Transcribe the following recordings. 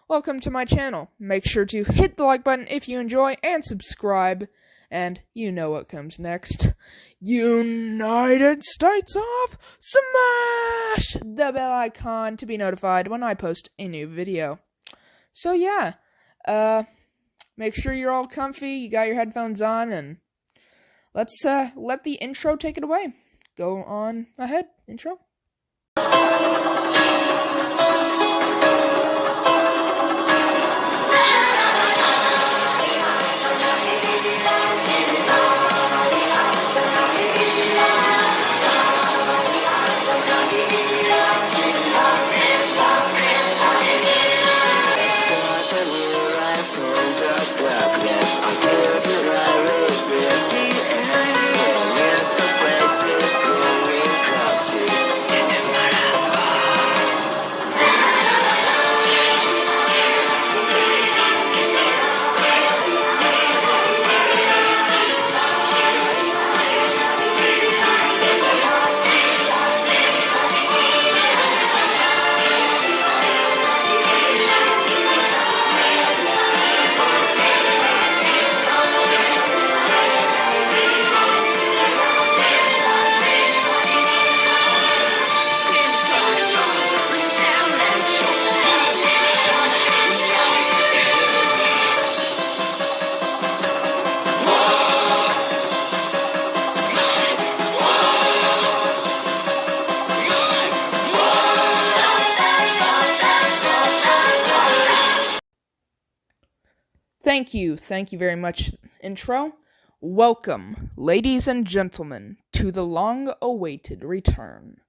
welcome to my channel. Make sure to hit the like button if you enjoy and subscribe. And you know what comes next. United States of Smash the bell icon to be notified when I post a new video. So yeah, make sure you're all comfy, you got your headphones on, and let's let the intro take it away. Go on ahead, intro. Thank you very much, intro. Welcome, ladies and gentlemen, to the long-awaited return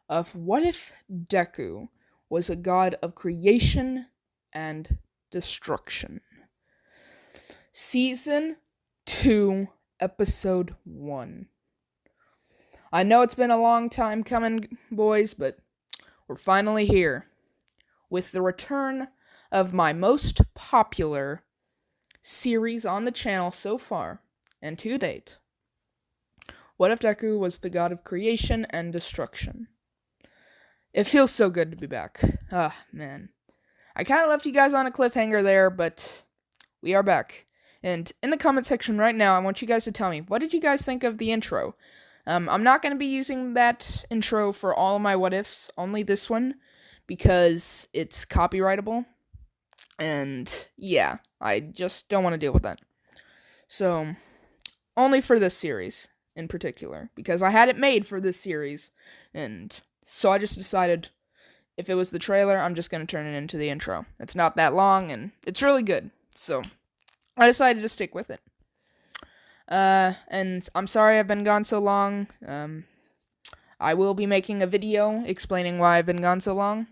of What If Deku Was a God of Creation and Destruction? Season 2, Episode 1. I know it's been a long time coming, boys, but we're finally here with the return of my most popular series on the channel so far, and to date. What if Deku was the god of creation and destruction? It feels so good to be back. Man. I kind of left you guys on a cliffhanger there, but we are back. And in the comment section right now, I want you guys to tell me, what did you guys think of the intro? I'm not going to be using that intro for all of my what ifs, only this one, because it's copyrightable. And yeah, I just don't want to deal with that. So, only for this series in particular, because I had it made for this series, and so I just decided if it was the trailer, I'm just going to turn it into the intro. It's not that long, and it's really good, so I decided to stick with it. And I'm sorry I've been gone so long. I will be making a video explaining why I've been gone so long.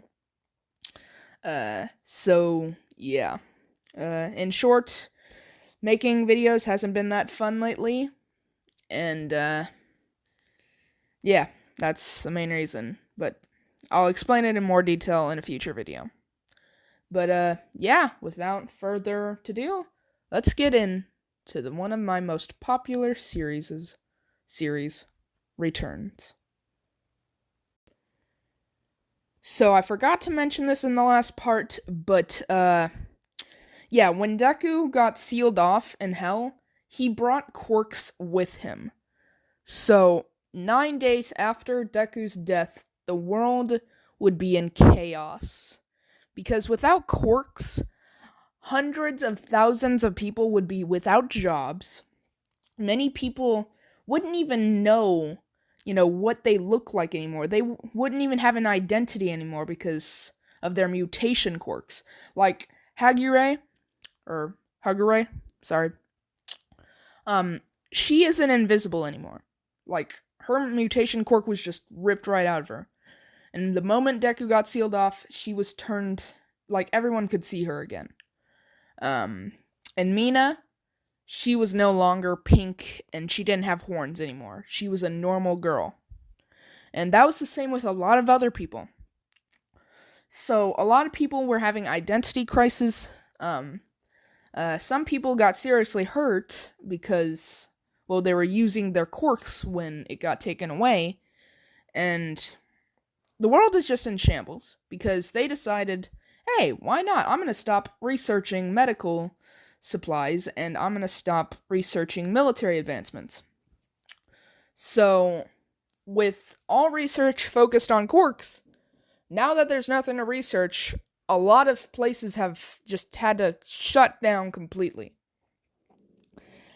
So yeah. In short, making videos hasn't been that fun lately, and, yeah, that's the main reason, but I'll explain it in more detail in a future video. But, yeah, without further ado, let's get into one of my most popular series returns. So, I forgot to mention this in the last part, but, yeah, when Deku got sealed off in Hell, he brought quirks with him. So, 9 days after Deku's death, the world would be in chaos. Because without quirks, hundreds of thousands of people would be without jobs. Many people wouldn't even know, what they look like anymore. They wouldn't even have an identity anymore because of their mutation quirks. Like Hagure, sorry. She isn't invisible anymore. Like, her mutation quirk was just ripped right out of her. And the moment Deku got sealed off, she was turned, like, everyone could see her again. And Mina, she was no longer pink, and she didn't have horns anymore. She was a normal girl. And that was the same with a lot of other people. So, a lot of people were having identity crisis. Some people got seriously hurt because, well, they were using their quirks when it got taken away, and the world is just in shambles because they decided hey, why not? I'm going to stop researching medical supplies and I'm going to stop researching military advancements. So, with all research focused on quarks, now that there's nothing to research, a lot of places have just had to shut down completely.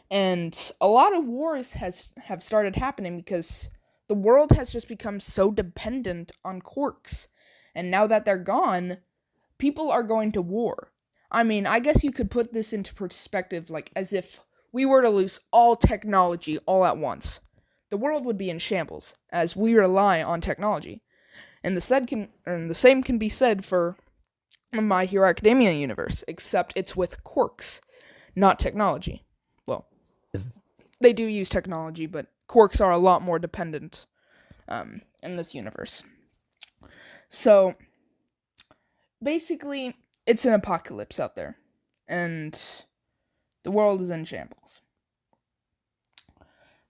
And a lot of wars have started happening because the world has just become so dependent on quarks. And now that they're gone, people are going to war. I mean, I guess you could put this into perspective like as if we were to lose all technology all at once. The world would be in shambles, as we rely on technology. And the same can be said for the My Hero Academia universe, except it's with quarks, not technology. Well, they do use technology, but quarks are a lot more dependent in this universe. So, basically, it's an apocalypse out there, and the world is in shambles.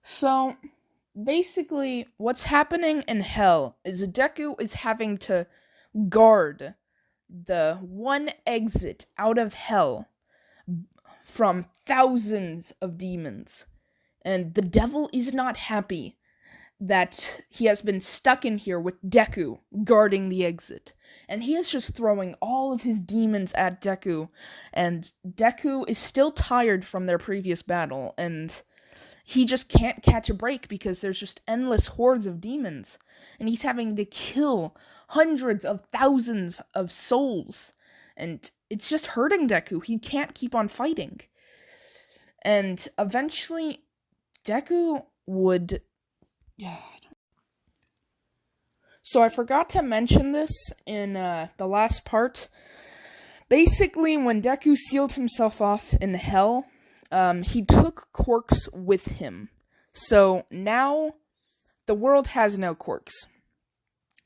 So, basically, what's happening in Hell is Deku is having to guard the one exit out of Hell from thousands of demons. And the devil is not happy that he has been stuck in here with Deku guarding the exit. And he is just throwing all of his demons at Deku. And Deku is still tired from their previous battle. And he just can't catch a break because there's just endless hordes of demons. And he's having to kill hundreds of thousands of souls. And it's just hurting Deku. He can't keep on fighting. And eventually, Deku would... So I forgot to mention this in the last part. Basically, when Deku sealed himself off in Hell, he took quarks with him. So now the world has no quarks.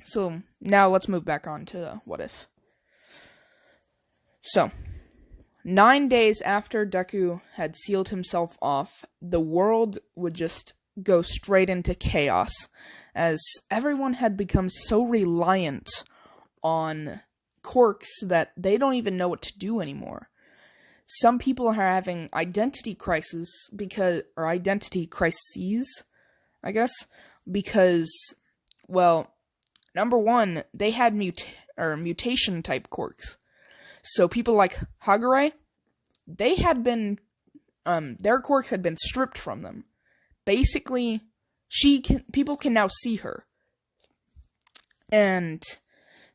So now let's move back on to What If. So, 9 days after Deku had sealed himself off, the world would just go straight into chaos, as everyone had become so reliant on quarks that they don't even know what to do anymore. Some people are having identity crises because well, number one, they had mutation type quarks. So people like Hagure, they had been, their quirks had been stripped from them. Basically, people can now see her. And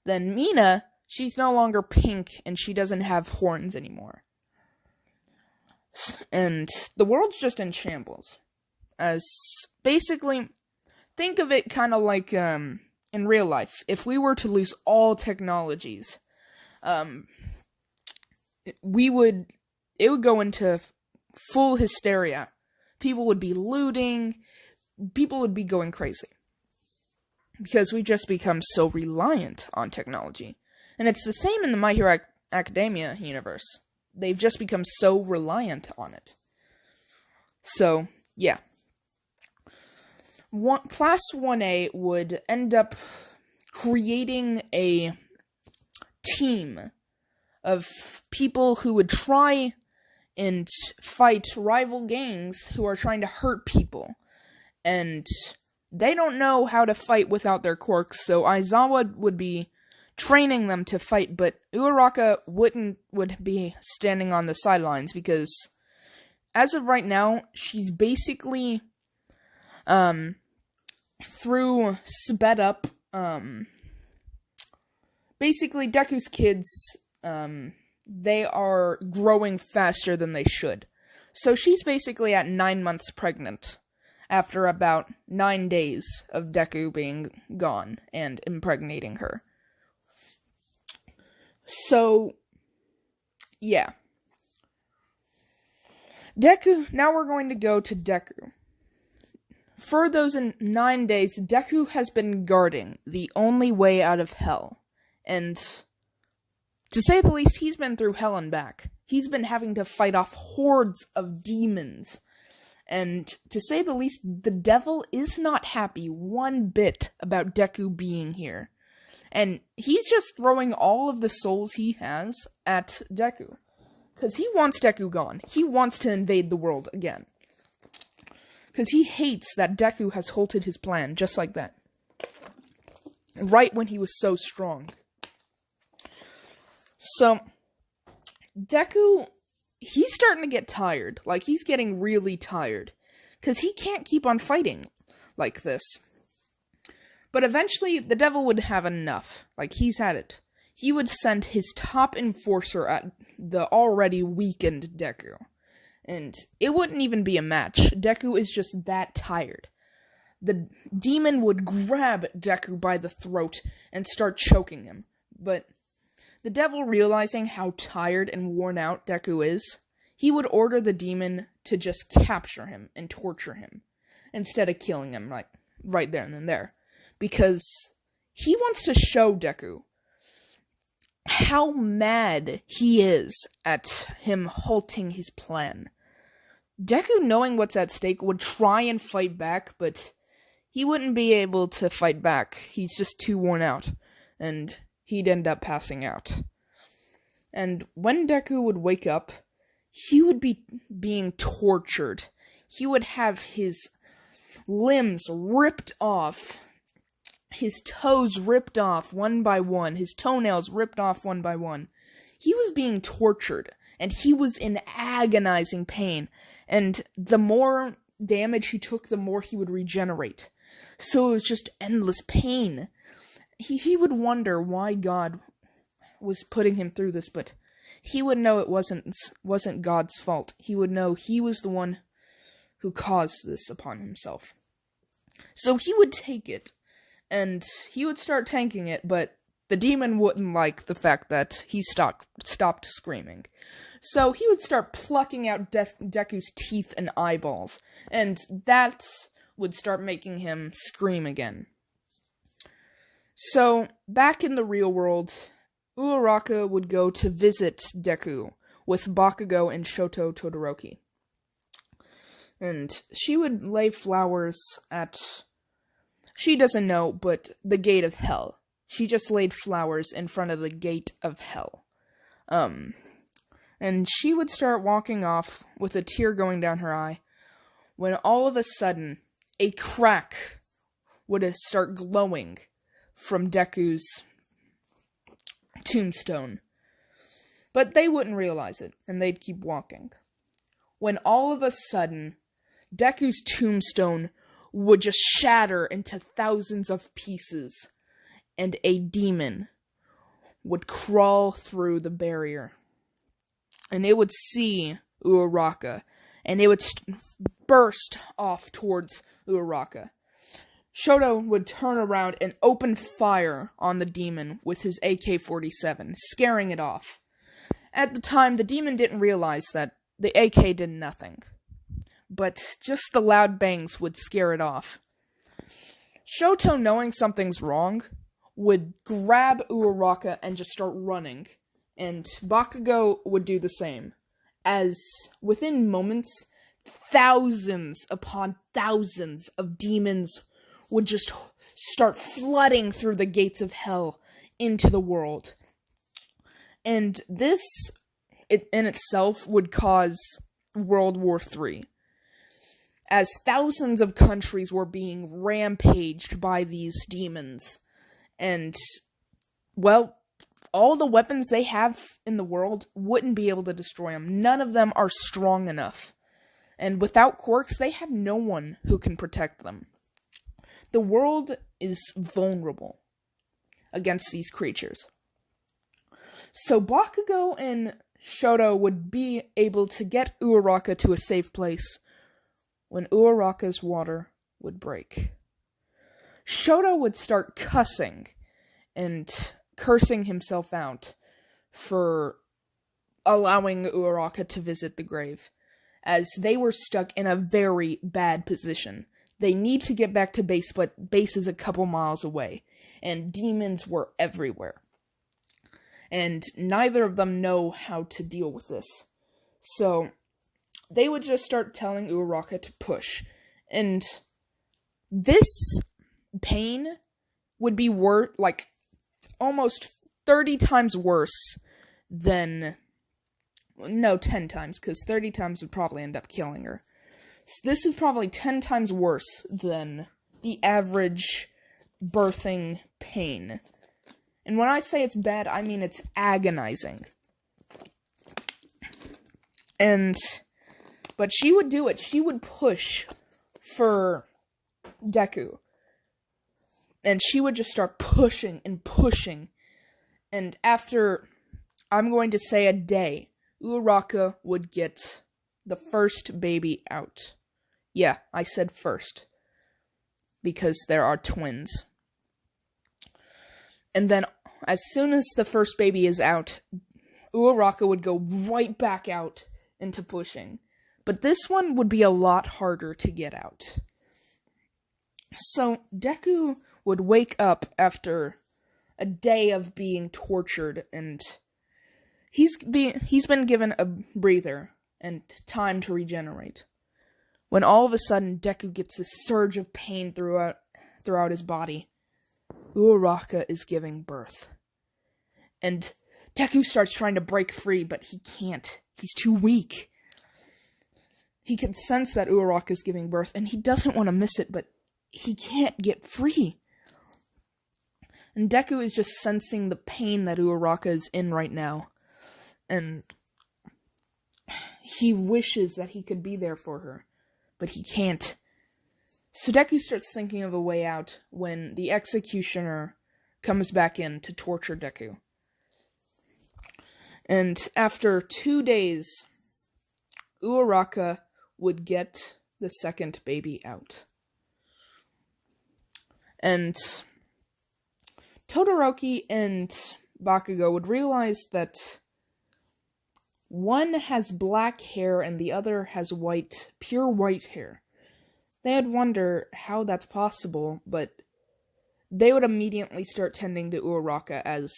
then Mina, she's no longer pink and she doesn't have horns anymore. And the world's just in shambles. As basically, think of it kind of like in real life. If we were to lose all technologies, it would go into full hysteria. People would be looting. People would be going crazy. Because we've just become so reliant on technology. And it's the same in the My Hero Academia universe. They've just become so reliant on it. So, yeah. Class 1A would end up creating a team of people who would try and fight rival gangs who are trying to hurt people. And they don't know how to fight without their quirks, so Aizawa would be training them to fight, but Uraraka would be standing on the sidelines because as of right now, she's basically through sped up basically Deku's kids they are growing faster than they should. So she's basically at 9 months pregnant after about 9 days of Deku being gone and impregnating her. So, yeah. Deku, now we're going to go to Deku. For those 9 days, Deku has been guarding the only way out of Hell. And, to say the least, he's been through hell and back. He's been having to fight off hordes of demons. And, to say the least, the devil is not happy one bit about Deku being here. And he's just throwing all of the souls he has at Deku. Because he wants Deku gone. He wants to invade the world again. Because he hates that Deku has halted his plan just like that. Right when he was so strong. So, Deku, he's starting to get tired. Like, he's getting really tired. Because he can't keep on fighting like this. But eventually, the devil would have enough. Like, he's had it. He would send his top enforcer at the already weakened Deku. And it wouldn't even be a match. Deku is just that tired. The demon would grab Deku by the throat and start choking him. But the devil, realizing how tired and worn out Deku is, he would order the demon to just capture him and torture him, instead of killing him right there and then there. Because he wants to show Deku how mad he is at him halting his plan. Deku, knowing what's at stake, would try and fight back, but he wouldn't be able to fight back. He's just too worn out, and he'd end up passing out. And when Deku would wake up, he would be being tortured. He would have his limbs ripped off, his toes ripped off one by one, his toenails ripped off one by one. He was being tortured, and he was in agonizing pain. And the more damage he took, the more he would regenerate. So it was just endless pain. He would wonder why God was putting him through this, but he would know it wasn't God's fault. He would know he was the one who caused this upon himself. So he would take it, and he would start tanking it, but the demon wouldn't like the fact that he stopped screaming. So he would start plucking out Deku's teeth and eyeballs, and that would start making him scream again. So, back in the real world, Uraraka would go to visit Deku with Bakugo and Shoto Todoroki. And she would lay flowers at, she doesn't know, but the gate of hell. She just laid flowers in front of the gate of hell. And she would start walking off with a tear going down her eye, when all of a sudden, a crack would start glowing from Deku's tombstone. But they wouldn't realize it, and they'd keep walking. When all of a sudden, Deku's tombstone would just shatter into thousands of pieces, and a demon would crawl through the barrier. And it would see Uraraka, and it would burst off towards Uraraka. Shoto would turn around and open fire on the demon with his AK-47, scaring it off. At the time, the demon didn't realize that the AK did nothing, but just the loud bangs would scare it off. Shoto, knowing something's wrong, would grab Uraraka and just start running, and Bakugo would do the same, as within moments, thousands upon thousands of demons would just start flooding through the gates of hell into the world. And this, in itself, would cause World War III, as thousands of countries were being rampaged by these demons. And, well, all the weapons they have in the world wouldn't be able to destroy them. None of them are strong enough. And without quirks, they have no one who can protect them. The world is vulnerable against these creatures. So Bakugo and Shoto would be able to get Uraraka to a safe place when Uraraka's water would break. Shoto would start cussing and cursing himself out for allowing Uraraka to visit the grave, as they were stuck in a very bad position. They need to get back to base, but base is a couple miles away, and demons were everywhere. And neither of them know how to deal with this. So, they would just start telling Uraraka to push. And this pain would be worth, almost 30 times worse than... No, 10 times, because 30 times would probably end up killing her. So this is probably 10 times worse than the average birthing pain. And when I say it's bad, I mean it's agonizing. But she would do it. She would push for Deku. And she would just start pushing and pushing. And after, I'm going to say a day, Uraraka would get the first baby out. Yeah, I said first. Because there are twins. And then, as soon as the first baby is out, Uraraka would go right back out into pushing. But this one would be a lot harder to get out. So, Deku would wake up after a day of being tortured, and he's been given a breather and time to regenerate. When all of a sudden, Deku gets this surge of pain throughout his body. Uraraka is giving birth. And Deku starts trying to break free, but he can't. He's too weak. He can sense that Uraraka is giving birth, and he doesn't want to miss it, but he can't get free. And Deku is just sensing the pain that Uraraka is in right now. And he wishes that he could be there for her, but he can't. So Deku starts thinking of a way out when the executioner comes back in to torture Deku. And after 2 days, Uraraka would get the second baby out. And Todoroki and Bakugo would realize that one has black hair and the other has pure white hair. They'd wonder how that's possible, but they would immediately start tending to Uraraka as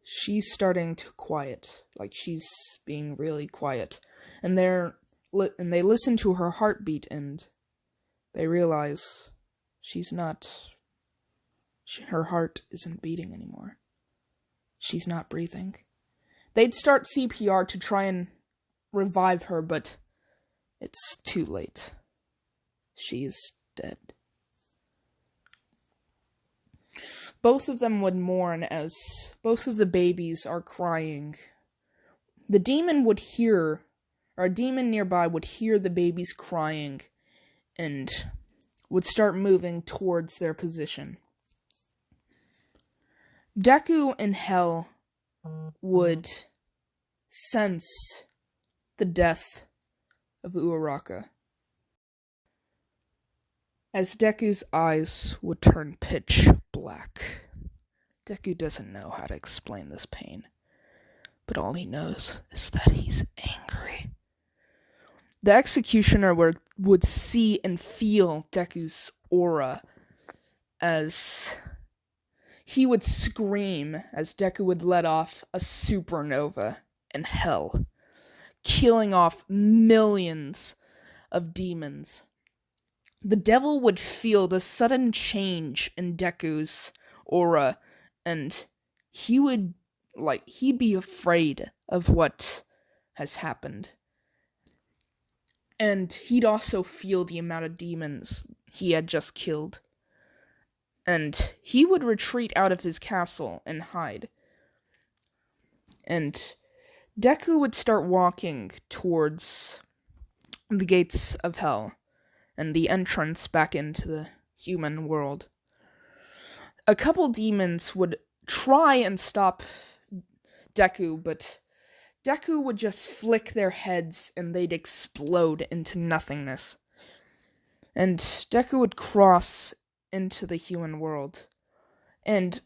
she's starting to quiet. Like, she's being really quiet. And they listen to her heartbeat, and they realize her heart isn't beating anymore. She's not breathing. They'd start CPR to try and revive her, but it's too late. She's dead. Both of them would mourn as both of the babies are crying. The demon would hear, or a demon nearby would hear the babies crying and would start moving towards their position. Deku in Hell would sense the death of Uraraka, as Deku's eyes would turn pitch black. Deku doesn't know how to explain this pain, but all he knows is that he's angry. The executioner would see and feel Deku's aura as he would scream as Deku would let off a supernova in Hell, killing off millions of demons. The devil would feel the sudden change in Deku's aura, and he'd be afraid of what has happened. And he'd also feel the amount of demons he had just killed. And he would retreat out of his castle and hide. And Deku would start walking towards the gates of Hell and the entrance back into the human world. A couple demons would try and stop Deku, but Deku would just flick their heads and they'd explode into nothingness. And Deku would cross into the human world. And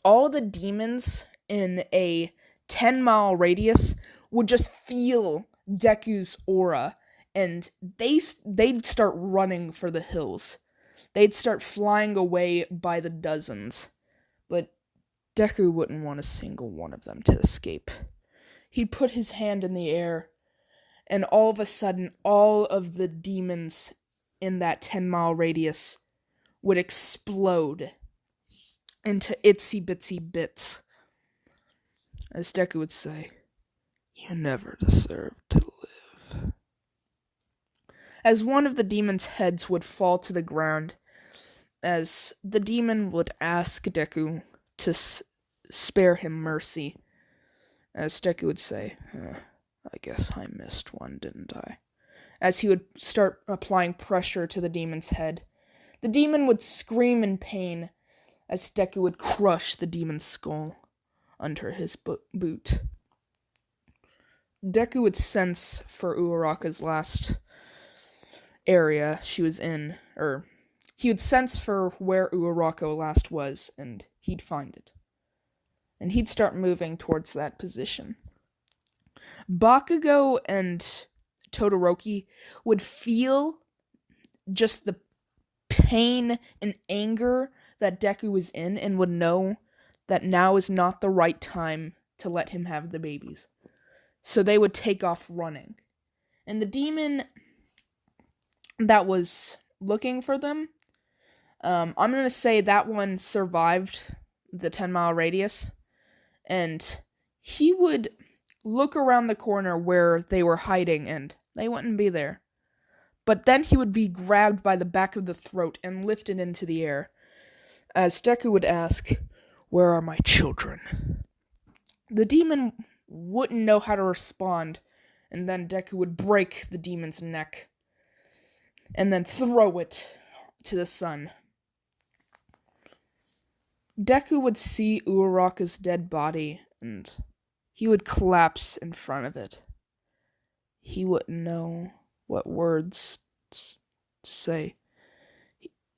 all the demons in a 10-mile radius would just feel Deku's aura, and they'd start running for the hills. They'd start flying away by the dozens. But Deku wouldn't want a single one of them to escape. He'd put his hand in the air, and all of a sudden, all of the demons in that 10-mile radius would explode. into itsy bitsy bits. As Deku would say, "You never deserved to live." As one of the demon's heads would fall to the ground, as the demon would ask Deku to spare him mercy, as Deku would say, "I guess I missed one, didn't I?" As he would start applying pressure to the demon's head, the demon would scream in pain as Deku would crush the demon's skull under his boot. Deku would sense for Uraraka's last area she was in, or he would sense for where Uraraka last was, and he'd find it. And he'd start moving towards that position. Bakugo and Todoroki would feel just the pain and anger that Deku was in, and would know that now is not the right time to let him have the babies. So they would take off running. And the demon that was looking for them, I'm going to say that one survived the 10-mile radius. And he would look around the corner where they were hiding, and they wouldn't be there. But then he would be grabbed by the back of the throat and lifted into the air, as Deku would ask, "Where are my children?" The demon wouldn't know how to respond, and then Deku would break the demon's neck, and then throw it to the sun. Deku would see Uraraka's dead body, and he would collapse in front of it. He wouldn't know what words to say.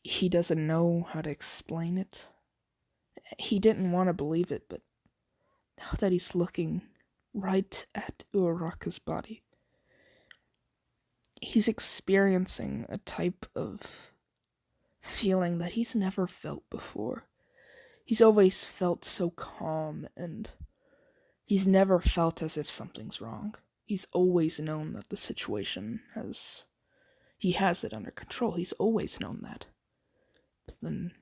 He doesn't know how to explain it. He didn't want to believe it, but now that he's looking right at Uraraka's body, he's experiencing a type of feeling that he's never felt before. He's always felt so calm, and he's never felt as if something's wrong. He's always known that the situation he has it under control. He's always known that. But then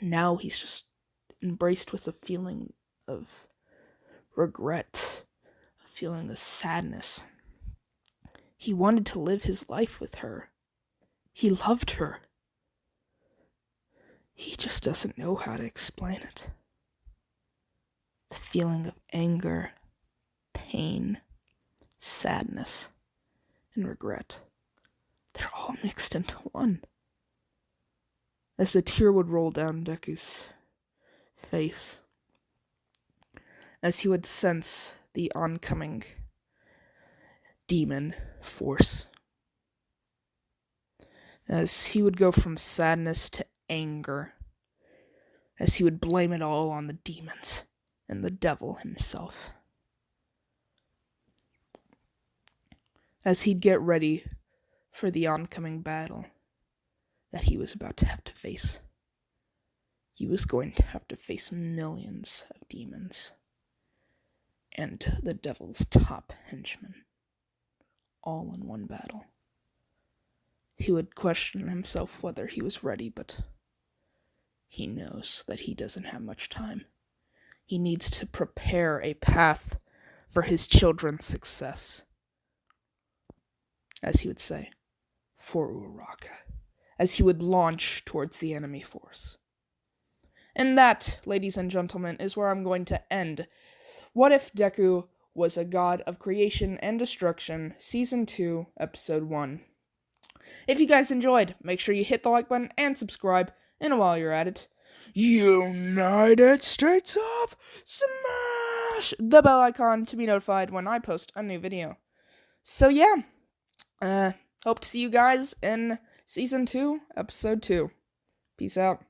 now he's just embraced with a feeling of regret, a feeling of sadness. He wanted to live his life with her. He loved her. He just doesn't know how to explain it. The feeling of anger, pain, sadness, and regret, they're all mixed into one. As a tear would roll down Deku's face, as he would sense the oncoming demon force, as he would go from sadness to anger, as he would blame it all on the demons and the devil himself. As he'd get ready for the oncoming battle that he was about to have to face. He was going to have to face millions of demons and the devil's top henchmen, all in one battle. He would question himself whether he was ready, but he knows that he doesn't have much time. He needs to prepare a path for his children's success. As he would say, for Uraraka, as he would launch towards the enemy force. And that, ladies and gentlemen, is where I'm going to end What If Deku Was a God of Creation and Destruction, Season 2, Episode 1. If you guys enjoyed, make sure you hit the like button and subscribe, and while you're at it, United States of smash the bell icon to be notified when I post a new video. So yeah, hope to see you guys in Season 2, Episode 2. Peace out.